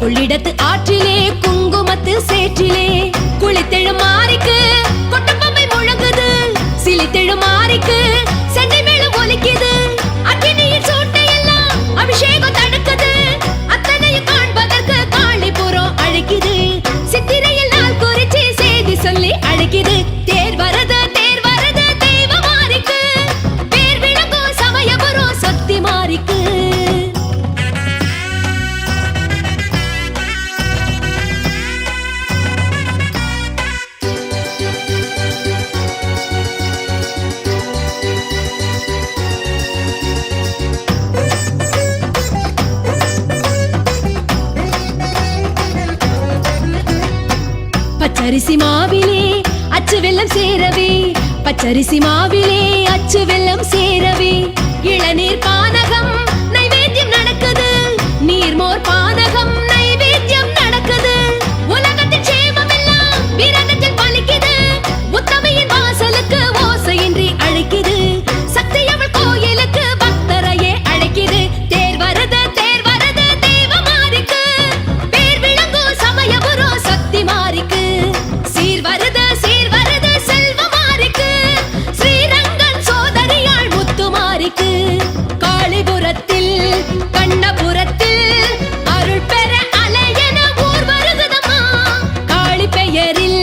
கொள்ளிடத்து ஆற்றிலே குங்குமத்து சேற்றிலே குளித்தெழும் மாறிக்கு கொட்டப்பம்பை முழங்குது, சிலித்தெழும் மாறிக்கு செண்டை மேளம் ஒலிக்குது. அக்கினியின் சூட்டையெல்லாம் அபிஷேகம் தடுக்குது, அத்தனையும் காண்பதற்கு காளிபுரம் அழைக்குது. சித்திரையில் நாள் குறிச்சி செய்தி சொல்லி அழைக்குது. தேர் வரது தேர் வரது தெய்வ மாறிக்கு, பேர் விளங்கும் சமயபுரம் சக்தி மாறிக்கு. பச்சரிசி மாவிலே அச்சு வெல்லம் சேரவே, பச்சரிசி மாவிலே அச்சு வெல்லம் சேரவே, இளநீர் பானகம் நைவேத்தியம் நடக்குது, நீர்மோர் பானகம் நைவேத்தியம் நடக்குது. உலகத்தின் சேமம் எல்லாம் விரதத்தில் பலிக்குது, உத்தமையின் வாசலுக்கு ஓசையின்றி அழைக்குது, சக்தி அவள் கோயிலுக்கு பக்தரையே அழைக்குது. தேர் வரது தேர் வரது தெய்வ மாறிக்கு, பேர் விளங்கும் சமயபுரம் சக்தி மாறிக்கு. சீர் வருது செல்வ மாறிக்கு, ஸ்ரீரங்கன் சோதரியாள் முத்து மாறிக்கு. காளிபுரத்தில் கண்ணபுரத்தில் அருள் பெற அலையென ஊர் வருகுதம்மா, காளி பெயரில்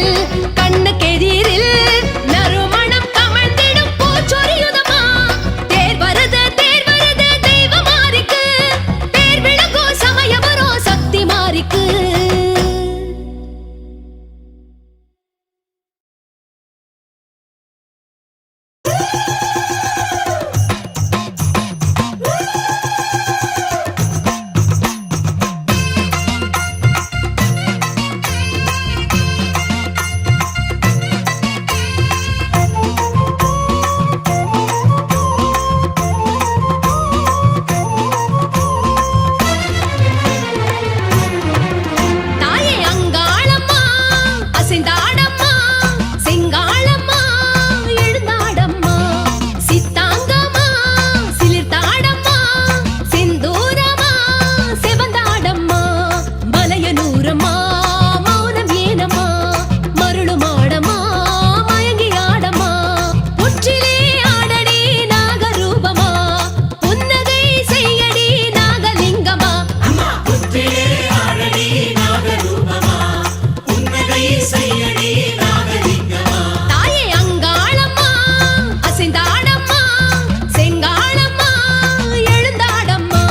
கண்ணுக்கெதிரில் நறுமணம் கமழ்ந்திடும் பூச்சொரியுதம்மா. தேர் வருது தெய்வ மாறிக்கு, பேர் விளங்கும் சமயபுரம் சக்தி மாறிக்கு. தாயே அங்காளம்மா அசைந்தாடம்மா, செங்காளம்மா எழுந்தாடம்மா, சித்தாங்கம்மா சிலிர்த்தாடம்மா, செந்தூரம்மா செவந்தாடம்மா, மலையனூரம்மா மௌனம் ஏனம்மா, மருளுமாடம்மா மயங்கி ஆடம்மா. புற்றிலே ஆடடி நாகரூபமா, புன்னகை செய்யடி நாகலிங்கமா. புத்திலே ஆடடி நாகரூபமா, புன்னகை செய்யடி நாகலிங்கமா. தாயே அங்காளம்மா அசைந்தாடம்மா, செங்காளம்மா எழுந்தாடம்மா.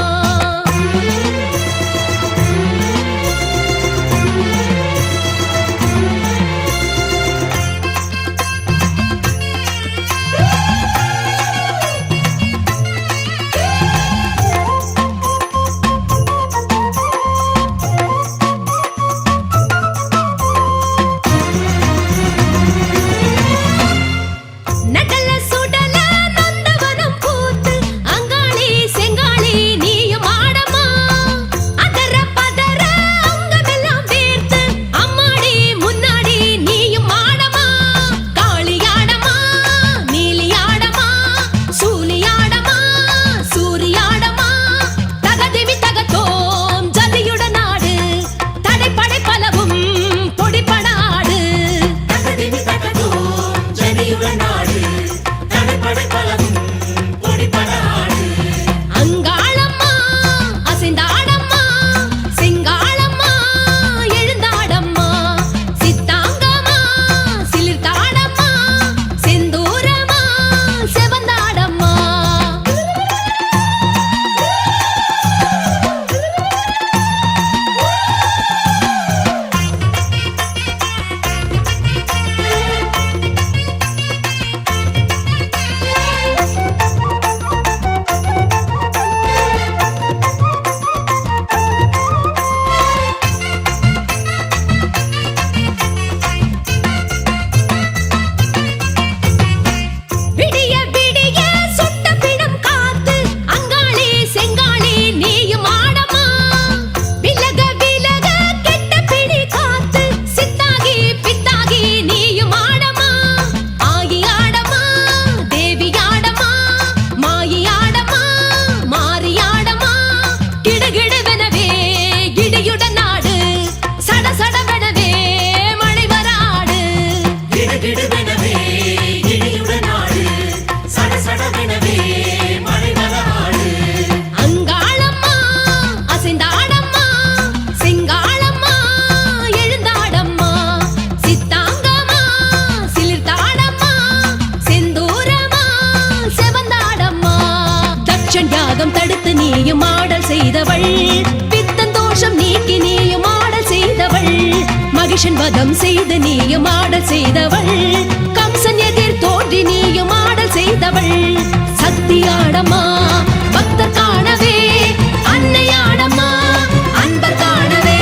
ஆடல் செய்தவள், கம்சன் எதிர் தோன்றி நீயும் ஆடல் செய்தவள். சக்தியாடம்மா பக்தர் காணவே, அன்னையாடம்மா அன்பர் காணவே.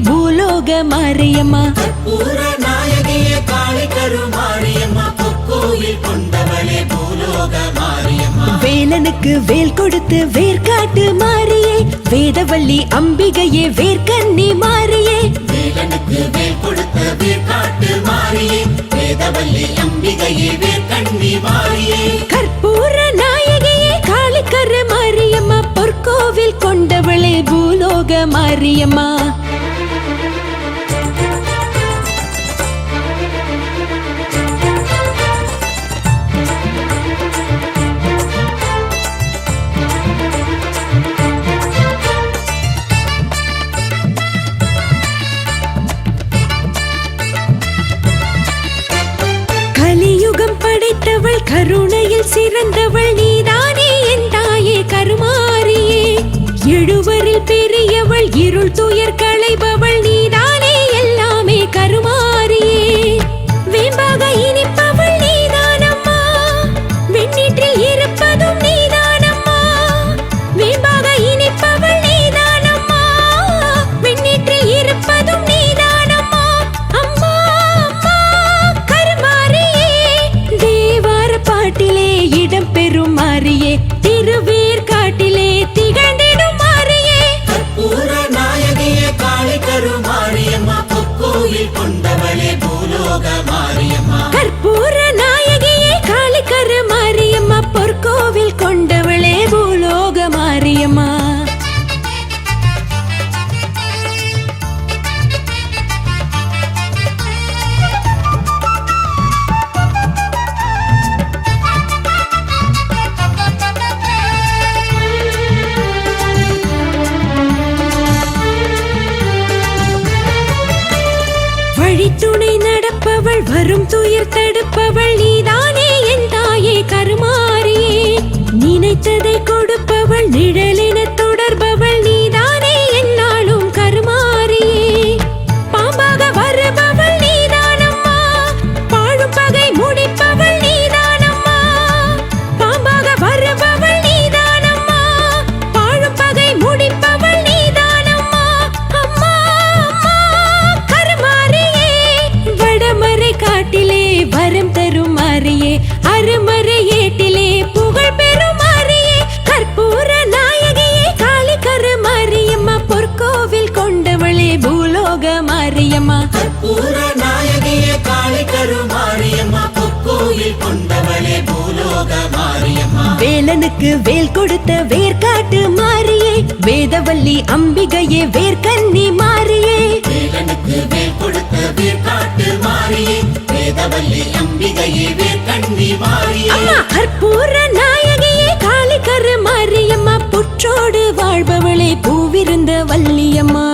பூலோக மாரியம்மா, கற்பூர நாயகியே காளி கருமாரியம்மா, பொற்கோவில் கொண்டவளே பூலோக மாரியம்மா. வேலனுக்கு வேல் கொடுத்து வேர்காட்டு மாரியே, வேதவள்ளி அம்பிகையே வேர்க்கண்ணி மாரியே. வேலனுக்கு வேல் கொடுத்த வேர்காட்டு மாரியே, வேதவள்ளி அம்பிகையே வேர்க்கண்ணி மாரியே. கற்பூர நாயகியே காளிக்கரு மாரியம்மா, பொற்கோவில் கொண்டவளே பூலோக மாரியம்மா. படைத்தவள் கருணையில் சிறந்தவள் நீதானே என் தாயே கருமாரியே. எழுவரில் பெரியவள் இருள் துயர் களைபவள் நீதானே எல்லாமே கருமாரியே. வேம்பாக இனிப்பவள் நீதானம்மா, வெண்ணீற்றில் இருப்பதும் நீதானம்மா. வேம்பாக இனிப்பவள் நீதானம்மா, வெண்ணீற்றில் இருப்பதும் நீதானம்மா. அம்மா அம்மா கருமாரியே, தேவார பாட்டிலே இடம் பெறும் மாரியே, திருவேற்காட்டிலே திகழ்ந்திடும் மாரியே. கற்பூர நாயகியே காளி கருமாரியம்மா, பொற்கோவில் கொண்டவளே பூலோக மாரியம்மா. கற்பூர நாயகியே காளிக்கரு மாரியம்மா, பொற்கோவில் கொண்டவளே பூலோக மாரியம்மா. வழித்துணை நடப்பவள், வரும் துயர் தடுப்பவள் நீதானே என் தாயே கருமாரியே. நினைத்ததை கொடுப்பவள், நிழலென தொடர்பவள் நீதானே என்னாலும் கருமாரியே. பாம்பாக வருபவள் நீதானம்மா, பாழும் பகை முடிப்பவள் நீதானம்மா. பாம்பாக வருபவள் நீதானம்மா, பாழும் பகை முடிப்பவள் நீதானம்மா. அம்மா அம்மா கருமாரியே, வடமறை காட்டிலே வரம் தரும் மாரியே, அருமறை ஏட்டிலே புகழ் பெறும் மாரியே. கற்பூர நாயகியே காளி கருமாரியம்மா, பொற்கோவில் கொண்டவளே பூலோக மாரியம்மா. கற்பூர நாயகியே காளி கருமாரியம்மா, பொற்கோவில் கொண்டவளே பூலோக மாரியம்மா. வேலனுக்கு வேல் கொடுத்த வேர்காட்டு மாரியே, வேதவள்ளி அம்பிகையே வேர்க்கண்ணி மாரியே. வேலனுக்கு வேல் கொடுத்த வேர்காட்டு மாரியே, வேதவள்ளி அம்பிகையே வேர்க்கண்ணி மாரியே. அம்மா கற்பூர நாயகியே காளிக்கரு மாரியம்மா, புற்றோடு வாழ்பவளே பூவிருந்த வள்ளியம்மா.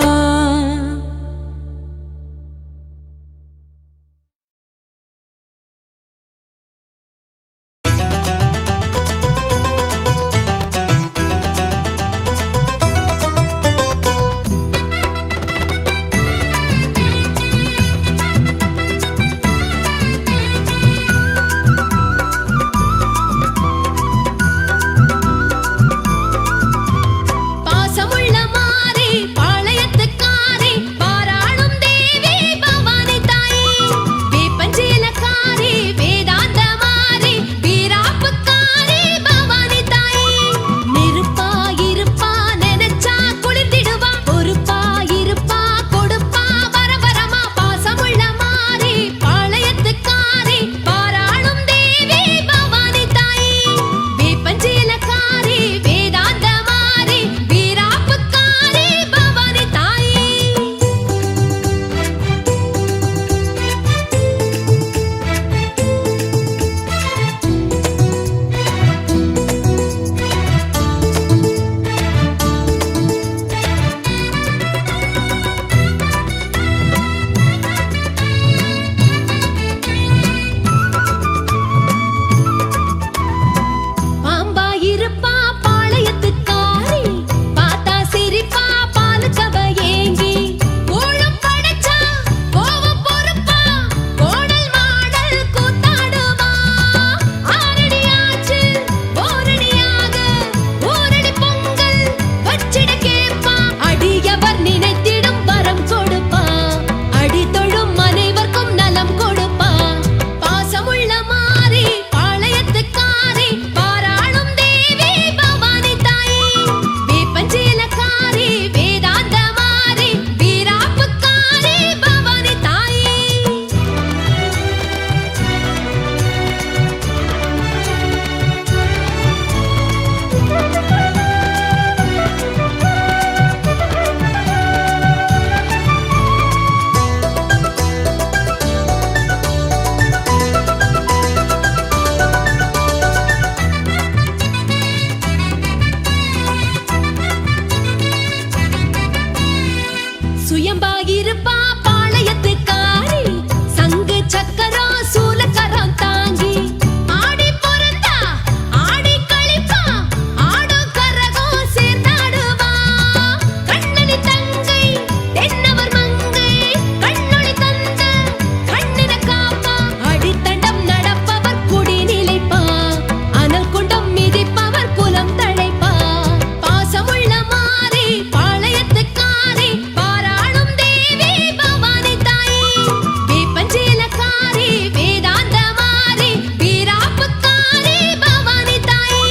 வள்ளியம்பாயிருப்பா பாளையத்துக்காரி சங்கு சக்கரம் சூலக்கரம் தாங்கி ஆடி பொறந்தா ஆடி கழிப்பா ஆடும் கரகம் சேர்ந்தாடுவா கண்ணனி தங்கை தென்னவர் மங்கை கண்ணொளி தந்த கண்ணன காப்பா அடித்தண்டம் நடப்பவர் குடி நிலைப்பா அனல் குண்டம் மிதிப்பவர் குலம் தழைப்பா பாசமுள்ள மாறி பாளையத்துக்காரி பாராளும் தேவி பவானி தாயி வேப்பஞ்சேலக்காரி வேதாந்த மாறி வீராப்புக்காரி பவானி தாயி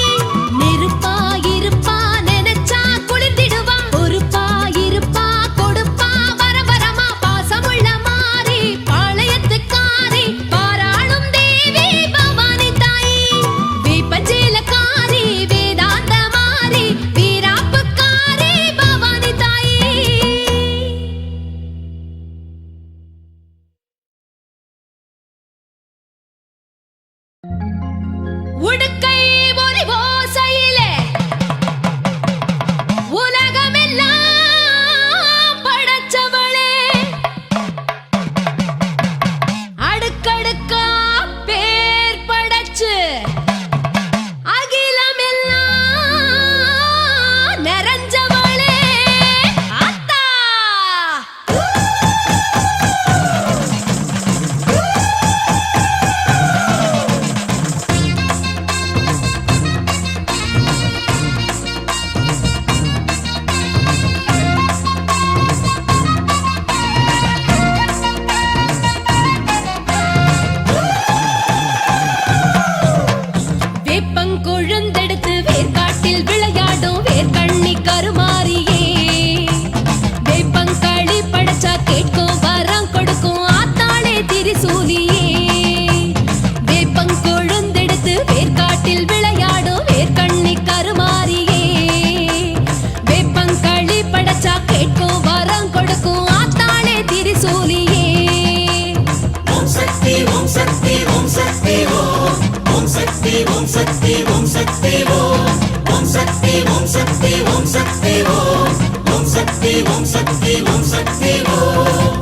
நெருப்பா இருப்பா நினைச்சா குளிர்ந்திடுவா பொறுப்பா இருப்பா கொடுப்பா வரவரமா பாசமுள்ள மாறி பாளையத்துக்காரி பாராளும் தேவி பவானி தாயி வேப்பஞ்சேலக்காரி வேதாந்த மாறி வீராப்புக்காரி பவானி தாயி உடுக்கை ஒலி ஓசையிலே உலகமெல்லாம் படைச்சவளே அடுக்கடுக்கா பேர் படைச்சு அகிலமெல்லாம் நிறைஞ்சவளே அத்தா வேப்பங்கொழுந்தெடுத்து வேர்க்காட்டில் விளையாடும் வேர்க்கண்ணி கருமாரியே வேப்பங்களி படைச்சா கேட்கும் வரம் கொடுக்கும் ஆத்தாளே திரிசூலியே வேப்பங்கொழுந்தெடுத்து வேர்க்காட்டில் விளையாடும் வேர்க்கண்ணி கருமாரியே வேப்பங்களி படைச்சா கேட்கும் வரம் கொடுக்கும் ஆத்தாளே திரிசூலியே ஓம் சக்தி ஓம் சக்தி ஓம் சக்தி ஓம் ஓம் சக்தி ஓம் சக்தி ஓம் சக்தி ஓம் ஓம் சக்தி ஓம் சக்தி ஓம் சக்தி ஓம் ஓம் சக்தி ஓம் சக்தி ஓம் சக்தி ஓம்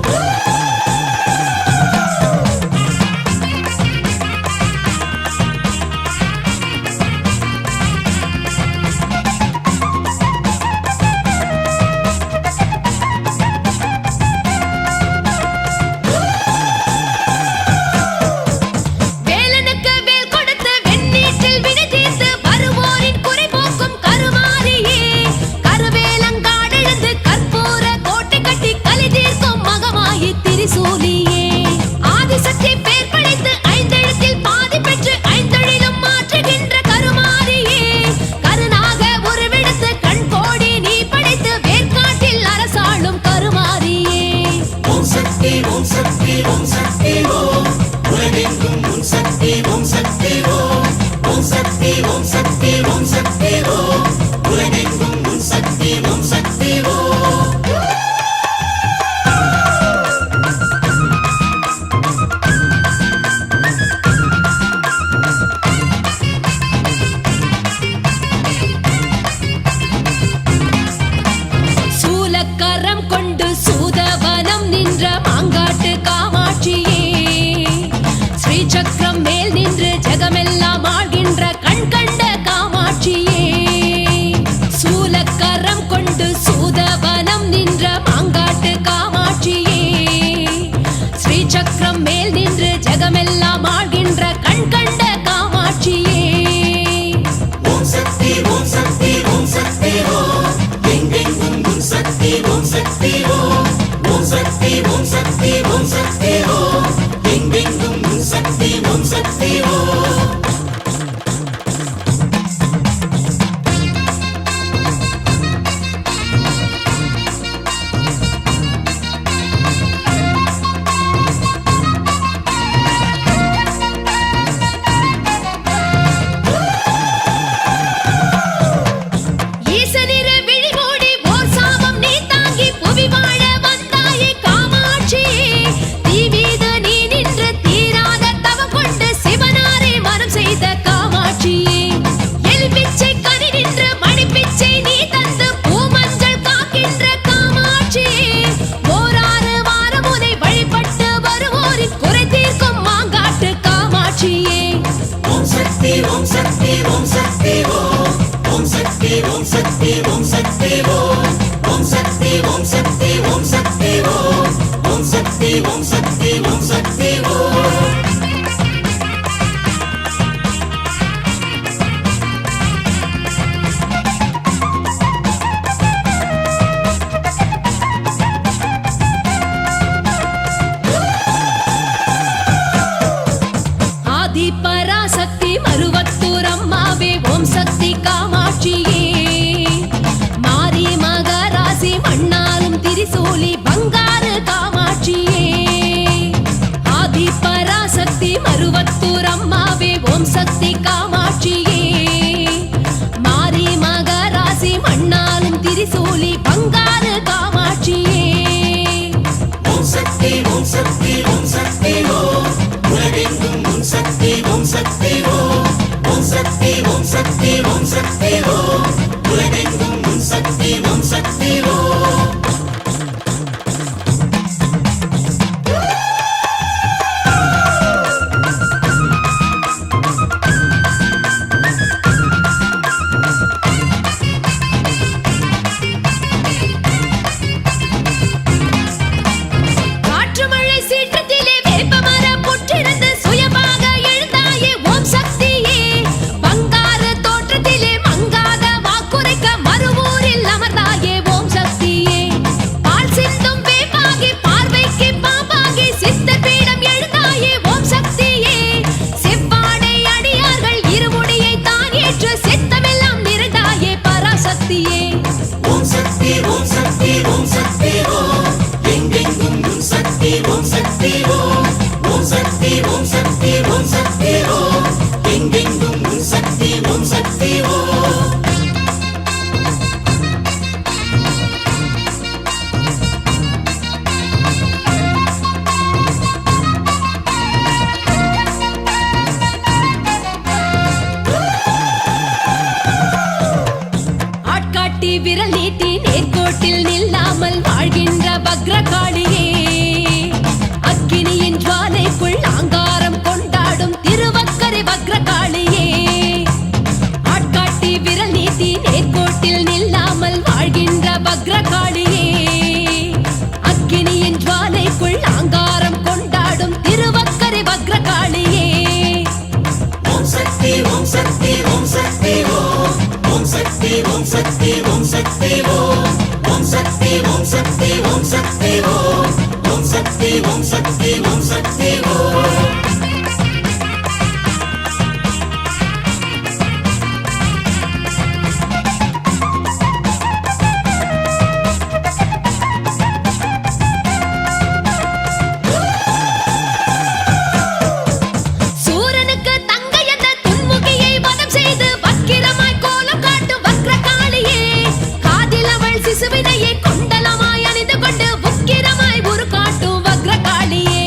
வேலனுக்கு வேல் கொடுத்து வெண்ணீற்றில் வினை தீர்த்து வருவோரின் குறை போக்கும் கருமாரியே கருவேலங்காடெழுந்து கற்பூர கோட்டை கட்டி கலி தீர்க்கும் மகமாயி திரிசூலியே ஆதிசக்தி பேர் படைத்து ஐந்தெழுத்தில் பாதி பெற்று ஐந்தொழிலும் மாற்றுகின்ற கருமாரியே கருணாக உருவெடுத்து கண் கோடி நீ படைத்து வேர்க்காட்டில் அரசாளும் கருமாரியே ஓம் சக்தி ஓம் சக்தி ஓம் சக்தி ஓம் உலகெங்கும் உன் சக்தி ஓம் சக்தி ஓம் ஓம் சக்தி ஓம் சக்தி ஓம் சக்தி ஓம் உலகெங்கும் உன் சக்தி ஓம் சக்தி ஓம் சூலக்கரம் கொண்டு சூதவனம் நின்ற மாங்காட்டு காமாட்சியே ஸ்ரீசக்கரம் மேல் நின்று ஜெகமெல்லாம் ஆள்கின்ற கண் கண்ட காமாட்சியே சூலக்கரம் கொண்டு சூதவனம் நின்ற மாங்காட்டு காமாட்சியே ஸ்ரீசக்கரம் மேல் நின்று ஜெகமெல்லாம் ஆள்கின்ற கண் கண்ட காமாட்சியே ஓம் சக்தி ஓம் சக்தி ஓம் சக்தி ஓம் எங்கெங்கும் உன் சக்தி ஓம் சக்தி ஓம் ஓம் சக்தி ஓம் சக்தி ஓம் சக்தி ஓம் எங்கெங்கும் உன் சக்தி ஓம் சக்தி ஓம் ஈசனிரு விழி மூடி ஓர் சாபம் நீ தாங்கி புவி வாழ வந்தாயே காமாட்சி தீ விரல் நீட்டி நேர்கோட்டில் நில்லாமல் வாழ்கின்ற பக்ரகாளியே, அக்கினியின் ஜுவாலைக்குள் ஆங்காரம் கொண்டாடும் திருவக்கரை பக்ரகாளியே, ஆட்காட்டி விரல் நீட்டி நேர்கோட்டில் நில்லாமல் வாழ்கின்ற பக்ரகாளியே, அக்கினியின் ஜுவாலைக்குள் ஆங்காரம் கொண்டாடும் திருவக்கரை பக்ரகாளியே. ஓம் சக்தி ஓம் சக்தி ஓம் சக்தி ஓம் ஓம் சக்தி ஓம் சக்தி ஓம் சக்தி ஓம் ஓம் சக்தி ஓம் சக்தி ஓம் சக்தி ஓம் ஓம் சக்தி ஓம் சக்தி ஓம் சக்தி ஓம். சூரனுக்கு தங்கை என்ற துன்முகியை வதம் செய்து வக்கிரமாய் கோலம் காட்டும் வக்ரகாளியே, காதில் அவள் சிசுவினையே கொண்டலமாய் அணிந்து கொண்டு உக்கிரமாய் உரு காட்டும் வக்ரகாளியே,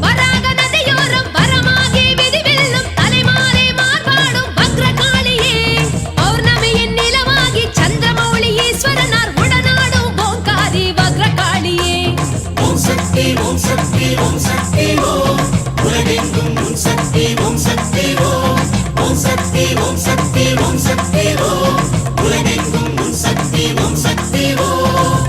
வராக நதியோரம் வரமாகி விதிவெல்லும் தலைமாலை மார்பாடும் வக்ரகாளியே, பௌர்ணமியின் நிலவாகி சந்திரமௌலி ஈஸ்வரனார் உடனாடும் ஓங்காரி வக்ரகாளியே. ஓம் சக்தி ஓம் சக்தி ஓம் சக்தி ஓம் உலகெங்கும் உன் சக்தி ஓம் சக்தி ஓம் ஓம் சக்தி ஓம் சக்தி ஓம் சக்தி ஓம் உலகெங்கும் உன் சக்தி ஓம் சக்தி ஓம்.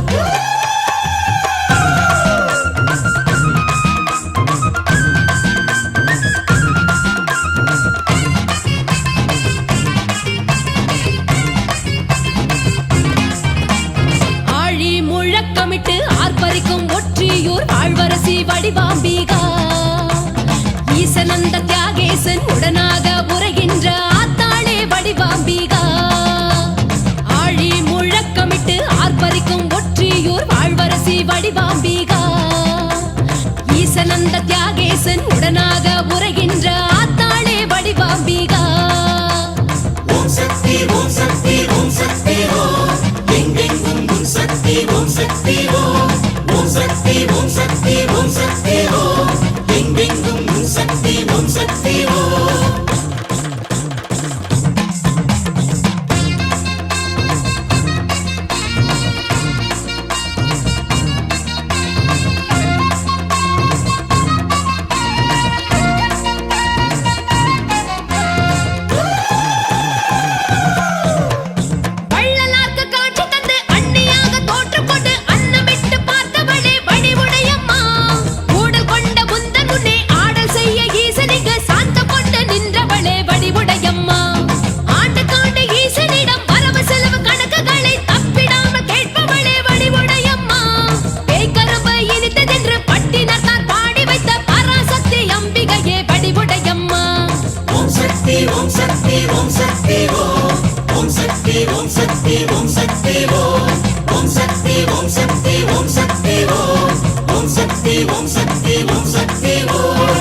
ஆழி முழக்கமிட்டு ஆர்ப்பரிக்கும் ஒற்றியூர் ஆழ்வரசி வடிவாம்பிகா, ஈசனந்த தியாகேசன் உடனாக உரைகின்ற ஆத்தாளே வடிவாம்பிகா, ஆழி முழக்கமிட்டு ஆர்ப்பரிக்கும் ஒற்றியூர் ஆழ்வரசி வடிவாம்பிகா, ஈசனந்த தியாகேசன் உடனாக உரைகின்ற ஆத்தாளே வடிவாம்பிகா. ஓம் சக்தி ஓம் சக்தி ஓம் சக்தி ஓம் எங்கெங்கும் உன் சக்தி ஓம் சக்தி ஓம் ஓம் சக்தி ஓம் சக்தி ஓம் சக்தி ஓம் எங்கெங்கும் உன் சக்தி ஓம் சக்தி ஓம். வள்ளலார்க்கு காட்சி தந்து அண்ணியாக தோற்றுக்கொண்டு அன்னமிட்டு பார்த்தவளே வடிவுடையம்மா, ஊடல் கொண்ட முந்தன் முன்னே ஆடல் செய்ய ஈசனிக்கு சாந்த கொண்டு நின்றவளே வடிவுடையம்மா, ஆண்டுக்காண்டு ஈசனிடம் வரவு செலவு கணக்குகளை தப்பிடாமல் கேட்பவளே வடிவுடையம்மா, பேய்கரும்பு இனித்ததென்று பட்டினத்தார் பாடி வைத்த பராசக்தி அம்பிகையே வடிவுடையம்மா. ஓம் சக்தி ஓம் சக்தி ஓம் சக்தி ஓம் ஓம் சக்தி ஓம் சக்தி ஓம் சக்தி ஓம் ஓம் சக்தி ஓம் சக்தி ஓம் சக்தி ஓம் ஓம் சக்தி ஓம் சக்தி ஓம் சக்தி ஓம்.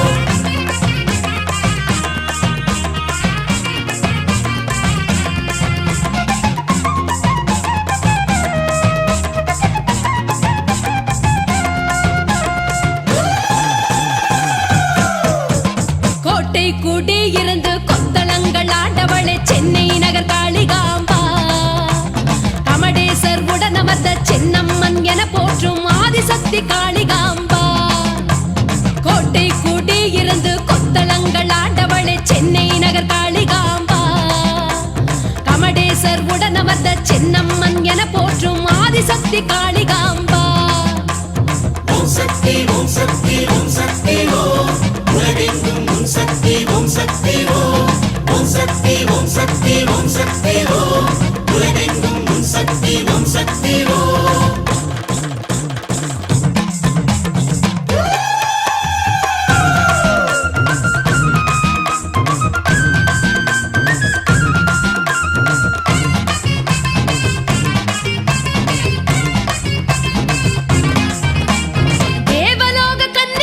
கோட்டை கூடி இருந்து கொத்தளங்கள் ஆண்டவளே சென்னை நகர் காளிகாம்பா, கமடேசர் உடனமர்ந்த சென்னம்மன் என போற்றும் ஆதிசக்தி காளிகாம்பா, கோட்டை கூடி இருந்து கொத்தளங்கள் ஆண்டவளே சென்னை நகர் காளிகாம்பா, கமடேசர் உடனமர்ந்த சென்னம்மன் என போற்றும் ஆதிசக்தி காளிகாம்பா. ஓம் சக்தி ஓம் சக்தி ஓம் சக்தி ஓம் உலகெங்கும் உன் சக்தி ஓம் சக்தி ஓம் ஓம் சக்தி ஓம் சக்தி ஓம் சக்தி ஓம் உலகெங்கும் உன் சக்தி ஓம் சக்தி ஓம். தேவலோக கண்ணி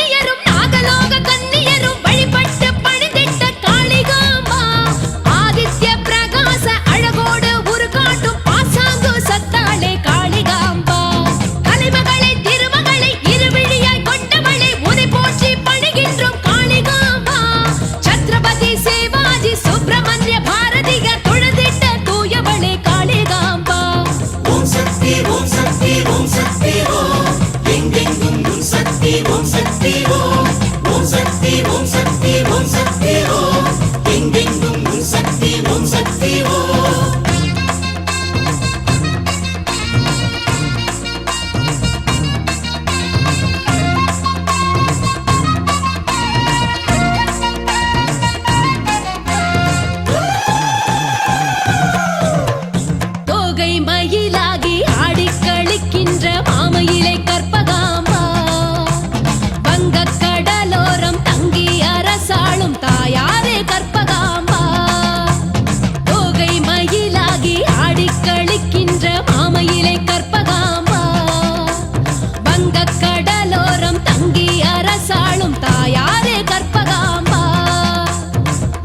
வங்கக் கடலோரம் தங்கி அரசாளும் தாயாரே கற்பகாம்பா.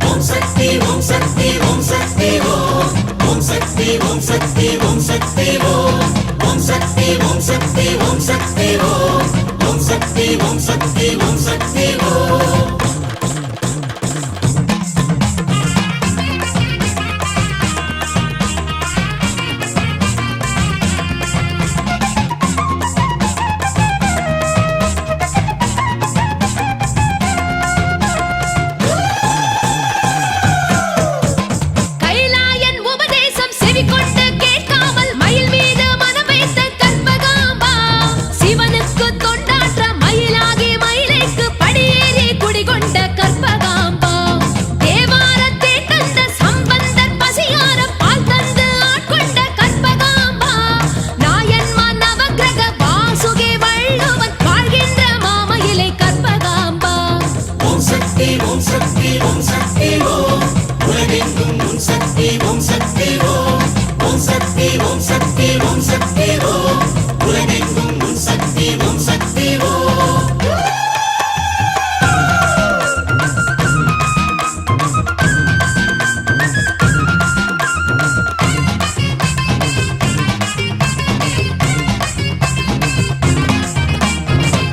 ஓம் சக்தி ஓம் சக்தி ஓம் சக்தி ஓம். ஓம் சக்தி ஓம் சக்தி ஓம் சக்தி ஓம். ஓம் சக்தி ஓம் சக்தி ஓம் சக்தி ஓம். ஓம் சக்தி ஓம் சக்தி ஓம் சக்தி ஓம். கைலாயன் உபதேசம் செவிகொண்டு கேட்காமல் மயில் மீது மனம் வைத்த கற்பகாம்பா. சிவனுக்கு தொண்டாற்ற மயிலாகி மயிலைக்கு படியேறி குடிகொண்ட கற்பகாம்பா. தேவாரத்தை தந்த சம்பந்தர் பசியார பால் தந்து ஆட்கொண்ட கற்பகாம்பா. நாயன்மார் நவக்கிரக வாசுகி வள்ளுவன் வாழ்கின்ற மாமயிலை கற்பகாம்பா. ஓம் சக்தி ஓம் சக்தி ஓம் சக்தி ஓம். உலகெங்கும் உன் சக்தி ஓம் சக்தி ஓம். ஓம் சக்தி ஓம் சக்தி ஓம் சக்தி ஓம். உலகெங்கும் உன் சக்தி ஓம் சக்தி ஓம்.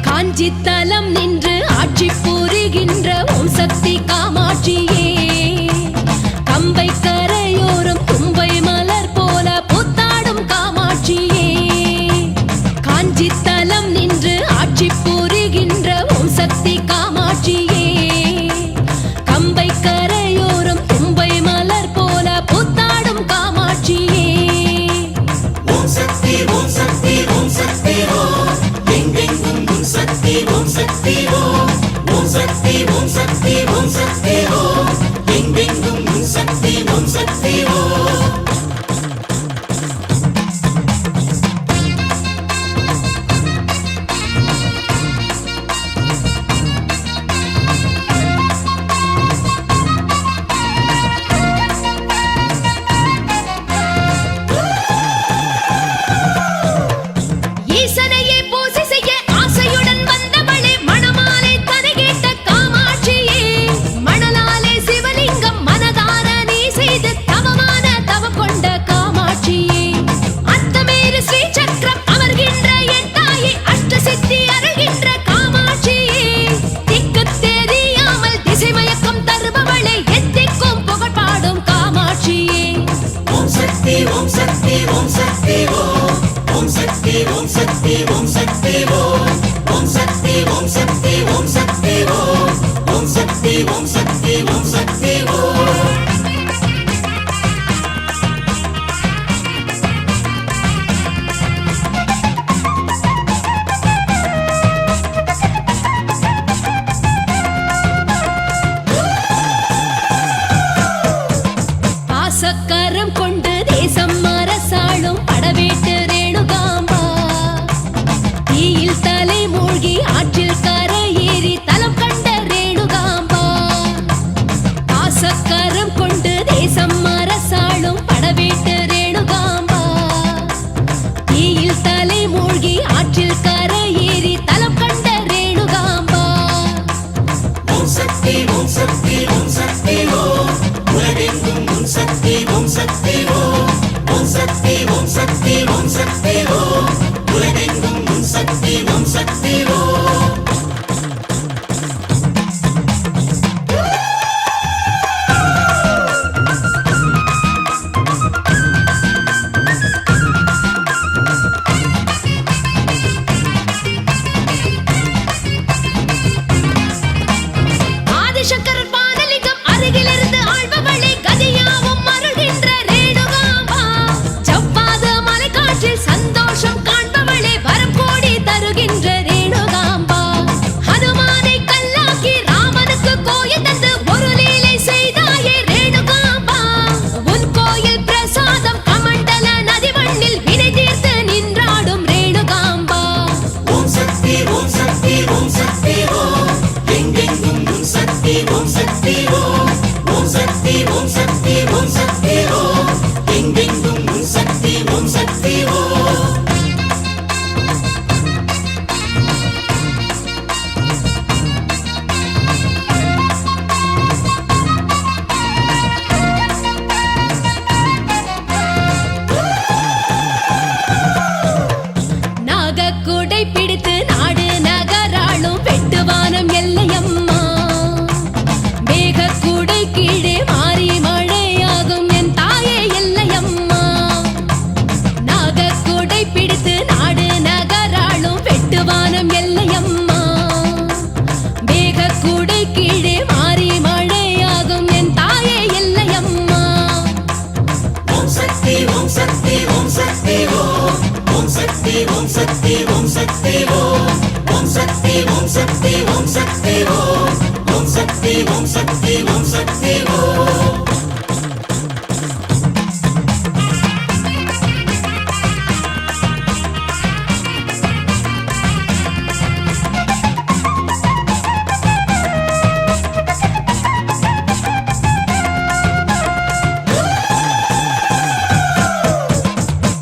காஞ்சி தலம் நின்று ஆட்சி புரிகின்ற ஓம் சக்தி காமாட்சியே. கம்பை கரையோரம் தும்பை மலர் போல பூத்தாடும் காமாட்சியே. காஞ்சி தலம் நின்று ஆட்சி புரிகின்ற ஓம் சக்தி காமாட்சியே. கம்பை கரையோரம் தும்பை மலர் போல பூத்தாடும் காமாட்சியே. ஓம் சக்தி ஓம் சக்தி ஓம் சக்தி ஓம். எங்கெங்கும் உன் சக்தி ஓம் சக்தி ஓம். ஓம் சக்தி ஓம் சக்தி ஓம் சக்தி ஓம். எங்கெங்கும் உன் சக்தி ஓம் சக்தி ஓம். ஈசனையே பூசை செய்ய ஆசையுடன் வந்தவளே மணமாலை தனை கேட்ட காமாட்சியே. மணலாலே சிவலிங்கம் மனதார நீ செய்து தவமான தவம் கொண்ட காமாட்சியே. அத்தமேறு ஸ்ரீ சக்கரம் அமர்கின்ற என் தாயே. அஷ்டசித்தி அருள்கின்ற காமாட்சியே. திக்கு தெரியாமல் திசை மயக்கம் தருபவளே. எத்திக்கும் புகழ் பாடும் காமாட்சியே. ஓம் சக்தி ஓம் சக்தி ஓம் சக்தி ஓம். ஓம் சக்தி ஓம் சக்தி ஓம் சக்தி ஓம். ஓம் சக்தி ஓம் சக்தி ஓம் சக்தி ஓம். ஓம் சக்தி ஓம் சக்தி ஓம் சக்தி ஓம். பாசக்கரம் கொண்டு தேசம் அரசாளும் படவேட்டு ரேணுகாம்பா. தீயில் தலை மூழ்கி ஆற்றில் கரையேறி தலம் கண்ட ரேணுகாம்பா. பாசக்கரம் கொண்டு தேசம் அரசாளும் படவேட்டு ரேணுகாம்பா. தீயில் தலை மூழ்கி ஆற்றில் கரையேறி தலம் கண்ட ரேணுகாம்பா. ஓம் சக்தி ஓம் சக்தி ஓம் சக்தி ஓம். உலகெங்கும் உன் சக்தி ஓம் சக்தி ஓம். ஓம் சக்தி ஓம் சக்தி ஓம் சக்தி ஓம். உலகெங்கும் உன் சக்தி ஓம் சக்தி ஓம். ஆதிசங்கரர் பானலிங்கம் அருகிலிருந்து ஆழ்பவளே. கதியாவும் அருள்கின்ற ரேணுகாம்பா. ஜவ்வாது மலைக்காற்றில் சந்தோஷம் காண்பவளே. வரம் கோடி தருகின்ற ரேணுகாம்பா. ஓம் சக்தி ஓம் சக்தி ஓம்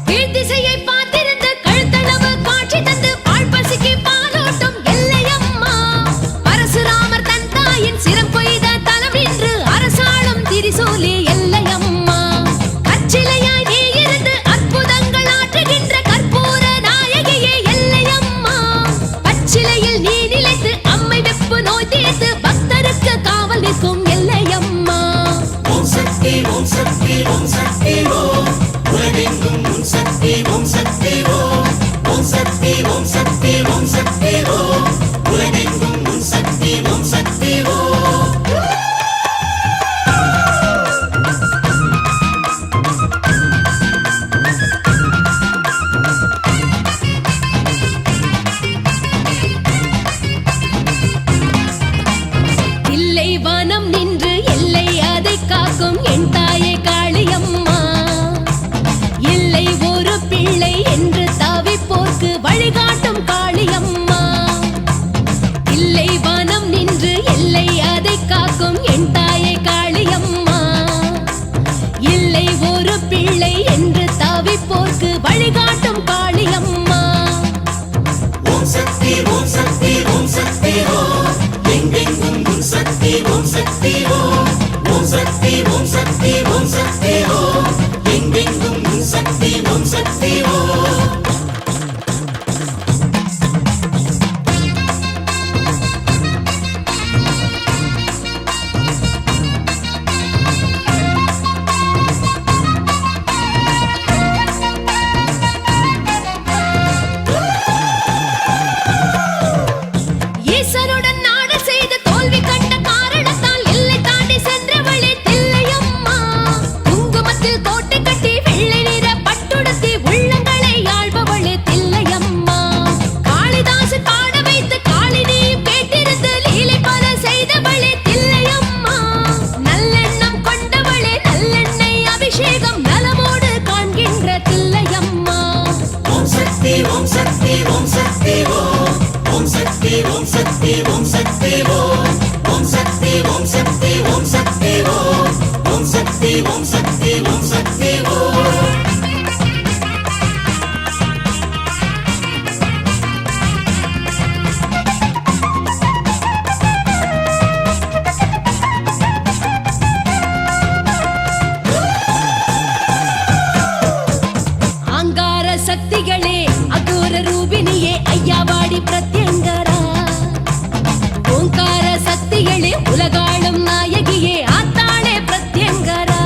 கீழ்த்திசையை பார்த்திருந்து கழுத்தளவு காட்சி தந்து பால் பசிக்கு பாலோட்டும் எல்லையம்மா. பரசுராமர் தன் தாயின் சிரம் கொய்த தலம் நின்று அரசாளும் திரிசூலி எல்லையம்மா. கற்சிலையாய் நீ இருந்து அற்புதங்கள் ஆற்றுகின்ற கற்பூர நாயகியே எல்லையம்மா. பச்சிலையில் நீ நிலைத்து அம்மை வெப்பு நோய் தீர்த்து பக்தருக்கு காவல் நிற்கும் எல்லையம்மா. ஓம் சக்தி ஓம் சக்தி ஓம் சக்தி ஓம் உலகெங்கும் உன் சக்தி ஓம் சக்தி ஓம் ஓம் சக்தி ஓம் சக்தி ஓம் சக்தி ஓம் உலகெங்கும் உன் சக்தி ஓம் சக்தி ஓம் இல்லை வானம் நின்று எல்லை அதை காக்கும் என் தாயே காளியம்மா. இல்லை ஒரு பிள்ளை என்று தாவிப்போர்க்கு வழிகாட்டும் காளியம்மா. இல்லை வானம் நின்று எல்லை அதை காக்கும் என் தாயே காளியம்மா. இல்லை ஒரு பிள்ளை என்று தாவிப்போர்க்கு வழிகாட்டும் காளியம்மா. ஓம் சக்தி ஓம் சக்தி ஓம் சக்தி ஓம் எங்கெங்கும் உன் சக்தி ஓம் சக்தி ஓம் ஓம் சக்தி ஓம் சக்தி ஓம் சக்தி ஓம் எங்கெங்கும் உன் சக்தி ஓம் சக்தி ஓம் ஈசனுடன் நாடு செய்து தோல்வி கண்ட காரணத்தால் எல்லை தாண்டி சென்றவளே தில்லையம்மா. குங்குமத்தில் கோட்டை கட்டி வெள்ளை நிற பட்டுடுத்தி உள்ளங்களை ஆள்பவளே தில்லையம்மா. காளிதாசன் பாட வைத்து காளினியும் கேட்டிருந்து லீலை பல செய்தவளே தில்லையம்மா. நல்லெண்ணம் கொண்டவளே நல்லெண்ணெய் அபிஷேகம் நலமோடு காண்கின்ற தில்லையம்மா. ஓம் சக்தி ஓம் சக்தி ஓம் சக்தி ஓம் ஓம் சக்தி ஓம் சக்தி ஓம் சக்தி ஓம் ஓம் சக்தி ஓம் சக்தி ஓம் சக்தி ஓம் ஓம் சக்தி ஓம் சக்தி ஓம் சக்தி ஓம் ஆங்கார சக்திகளே அகோர ரூபினியே ஐயாவாடி பிரத்யங்கரா. ஓங்கார சக்திகளே உலகாளும் நாயகியே ஆத்தாளே பிரத்யங்கரா.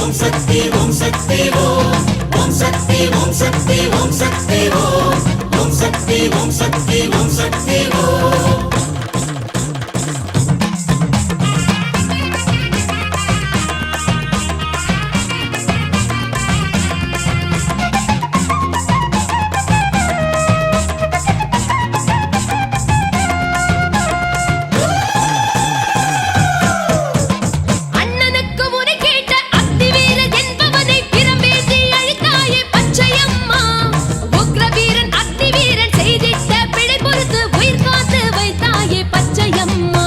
ஓம் சக்தி ஓம் சக்தி ஓம் ஓம் சக்தி ஓம் சக்தி ஓம் சக்தி ஓம் ஓம் சக்தி ஓம் சக்தி ஓம் சக்தி ஓம் அண்ணனுக்கு முறை கேட்ட அக்னிவீரன் என்பவனை பிரம்பேற்றி அழித்தாயே பச்சையம்மா. உக்ரவீரன் அக்னிவீரன் செய்திட்ட பிழை பொறுத்து உயிர் காத்து வைத்தாயே பச்சையம்மா.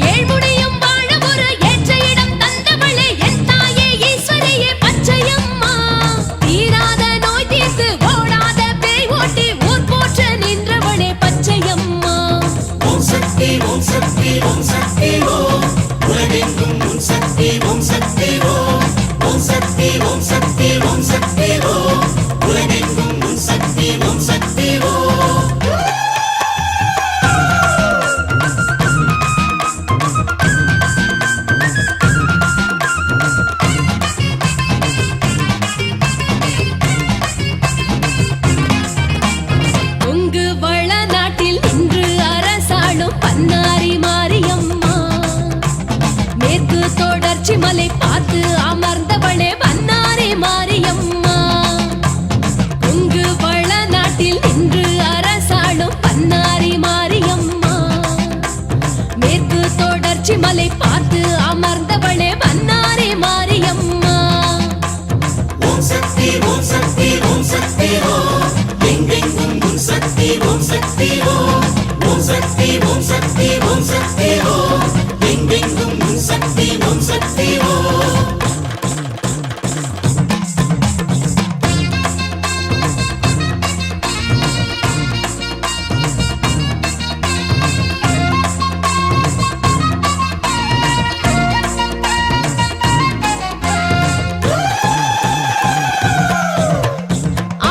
ஏழ்முடியும் வாழ ஒரு ஏற்ற இடம் தந்தவளே என் தாயே ஈஸ்வரியே பச்சையம்மா. தீராத நோய் தீர்த்து ஓடாத பேய் ஓட்டி ஊர் போற்ற நின்றவளே பச்சையம்மா. ஓம் சக்தி ஓம் சக்தி ஓம் சக்தி ஓம் உலகெங்கும் உன் சக்தி ஓம் சக்தி ஓம் ஓம் சக்தி ஓம் சக்தி ஓம் சக்தி ஓம் உலகெங்கும் உன் சக்தி ஓம் சக்தி ஓம் உங்கு வள நாட்டில் நின்று அரசாளும் பன்னாரி மாரியம்மா. மேற்கு தொடர்ச்சி மலை பார்த்து அமர்ந்தவளே பன்னாரி மாரியம்மா. உங்கு வள நாட்டில் நின்று அரசாளும் பன்னாரி மாரியம்மா. மேற்கு தொடர்ச்சி மலை பார்த்து அமர்ந்தவளே பன்னாரி மாரியம்மா. ஓம் சக்தி ஓம் சக்தி ஓம் சக்தி ஓம் எங்கெங்கும் உன் சக்தி ஓம் சக்தி ஓம் ஓம் சக்தி ஓம் சக்தி ஓம் சக்தி ஓம் எங்கெங்கும் உன் சக்தி ஓம் சக்தி ஓம்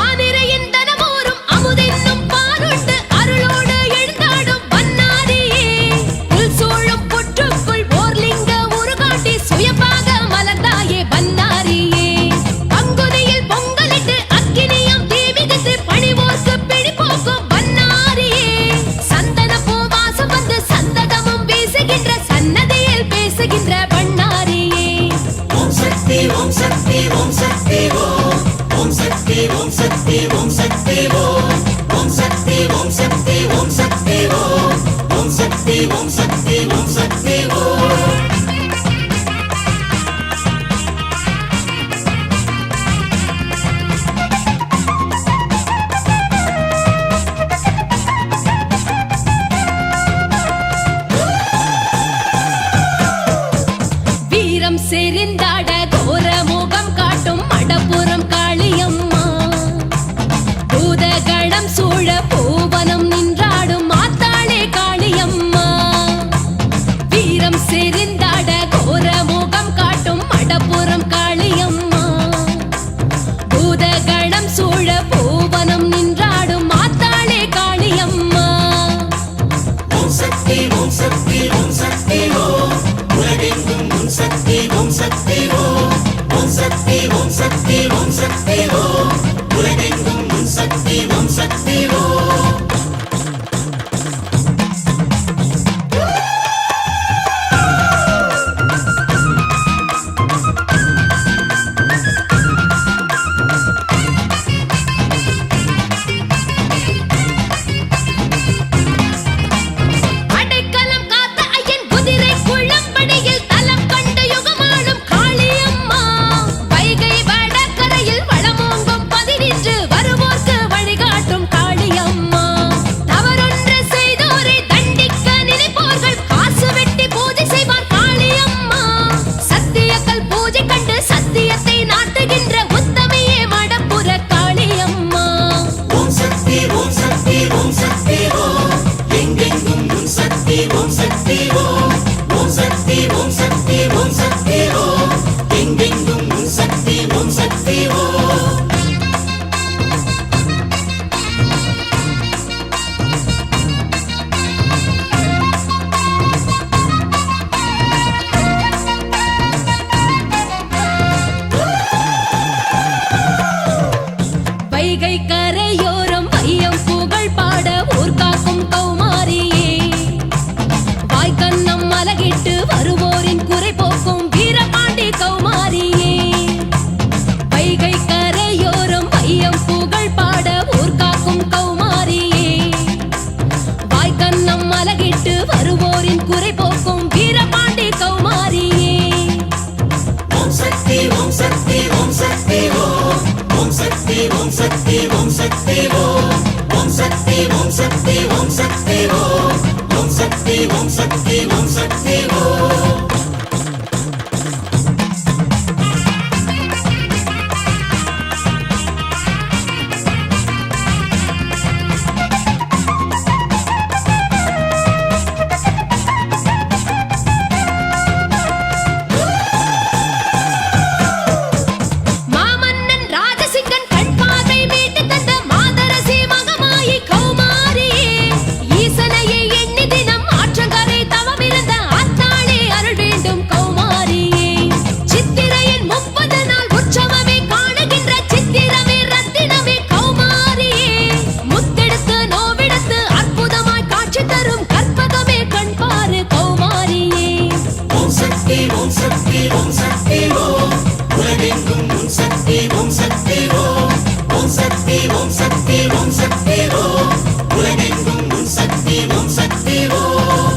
ஆனிரையின் தனமோரும் அமுதென்னும் பாலுண்டு அருளோடு எழுந்தாடும் பன்னாரியே. புல் சூழும் புற்றுக்குள் ஓர் லிங்க உருகாட்டி சுயமாக மலர்ந்தாயே பன்னாரியே. பங்குனியில் பொங்கலிட்டு அக்கினியம் தீமிதித்து பணிவோர்க்கு பிடிப்போக்கும் பன்னாரியே. சந்தன பூவாசம் வந்து சந்ததமும் வீசுகின்ற சன்னதியில் பேசுகின்ற பன்னாரியே. ஓம் சக்தி ஓம் சக்தி ஓம் சக்தி ஓம் ஓம் சக்தி ஓம் சக்தி ஓம் சக்தி ஓம் ஓம் சக்தி ஓம் சக்தி ஓம் சக்தி ஓம் ஓம் சக்தி ஓம் சக்தி ஓம் சக்தி ஓம் வீரம் செறிந்தாட கோர முகம் காட்டும் மடப்புறம் காளியம்மா. பூதகணம் சூழ பூவனம் நின்றாடும் மாத்தாளே காளியம்மா. வீரம் செறிந்தாட கோர முகம் காட்டும் மடப்புறம் காளியம்மா. பூதகணம் சூழ பூவனம் நின்றாடும் மாத்தாளே காளியம்மா. ஓம் சக்தி ஓம் சக்தி ஓம் சக்தி ஓம் உலகெங்கும் உன் சக்தி ஓம் சக்தி ஓம் சக்தி ஓம் ஓம் சக்தி ஓம் சக்தி ஓம் சக்தி ஓம் ஓம் சக்தி ஓம் சக்தி ஓம் சக்தி ஓம் மாமன்னன் ராஜசிங்கன் கண் பார்வை மீட்டு தந்த மாதரசி மகமாயி கௌமாரியே ஈசனையை எண்ணி தினம் ஆற்றங்கரை தவமிருந்த ஆத்தாளே அருள் வேண்டும் கௌமாரியே சித்திரையின் 30 நாள் உற்சவமே காணுகின்ற சித்திரமே ரத்தினமே கௌமாரியே முத்தெடுத்து நோவெடுத்து அற்புதமாய் காட்சி தரும் கற்பகமே கண் பாரு கௌமாரியே ஓம் சக்தி ஓம் சக்தி ஓம் சக்தி ஓம் உலகெங்கும் உன் சக்தி ஓம் சக்தி ஓம் ஓம் சக்தி ஓம் சக்தி ஓம் சக்தி ஓம் உலகெங்கும் உன் சக்தி ஓம் சக்தி ஓம்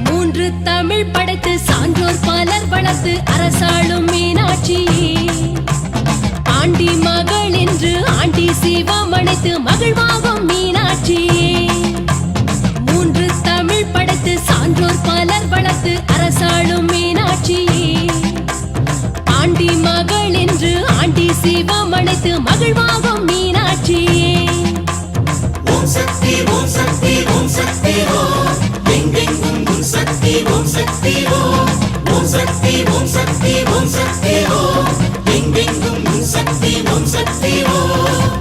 மூன்று தமிழ் படைத்து சான்றோர் பலர் வளர்த்து அரசாளும் மீனாட்சியே ஆண்டி மகள் என்று ஆண்டி சிவம் அணைத்து மகிழ்வாகும் மீனாட்சியே மூன்று தமிழ் படைத்து சான்றோர் பலர் வளர்த்து அரசாளும் மீனாட்சியே ஆண்டி மகள் என்று ஆண்டி சிவம் அணைத்து மகிழ்வாகும் மீனாட்சியே ஓம் சக்தி ஓம் சக்தி ஓம் சக்தி ஓம் எங்கெங்கும் உன் சக்தி ஓம் சக்தி ஓம் ஓம் சக்தி ஓம் சக்தி ஓம் சக்தி ஓம் எங்கெங்கும் உன் சக்தி ஓம் சக்தி ஓம்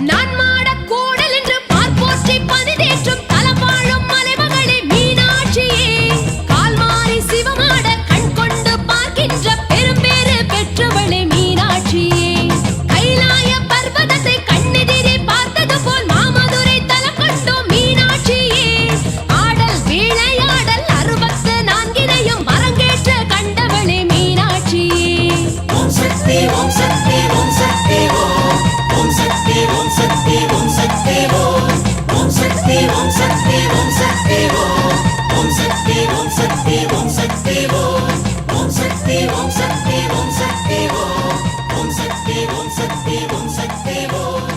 நான் மாடக் கூடல் என்று பார்ப்போற்றி பனிதேற்றும் தலவாழும் மலைமகளே மீனாட்சியே கால் மாறி சிவமாட கண் கொண்டு பார்க்கின்ற பெரும்பேறு பெற்றவளே மீனாட்சியே கைலாய பர்வதத்தை கண்ணெதிரே பார்த்தது போல் மாமதுரை தலம் கண்டோம் மீனாட்சியே ஆடல் விளையாடல் 64 அரங்கேற்ற கண்டவளே மீனாட்சியே ஓம் சக்தி ஓம் சக்தி ஓம் சக்தி ஓம் ஓம் சக்தி ஓம் சக்தி ஓம் சக்தி ஓம் ஓம் சக்தி ஓம் சக்தி ஓம் சக்தி ஓம் ஓம் சக்தி ஓம் சக்தி ஓம் சக்தி ஓம் ஓம் சக்தி ஓம் சக்தி ஓம் சக்தி ஓம் ஓம் சக்தி ஓம் சக்தி ஓம் சக்தி ஓம்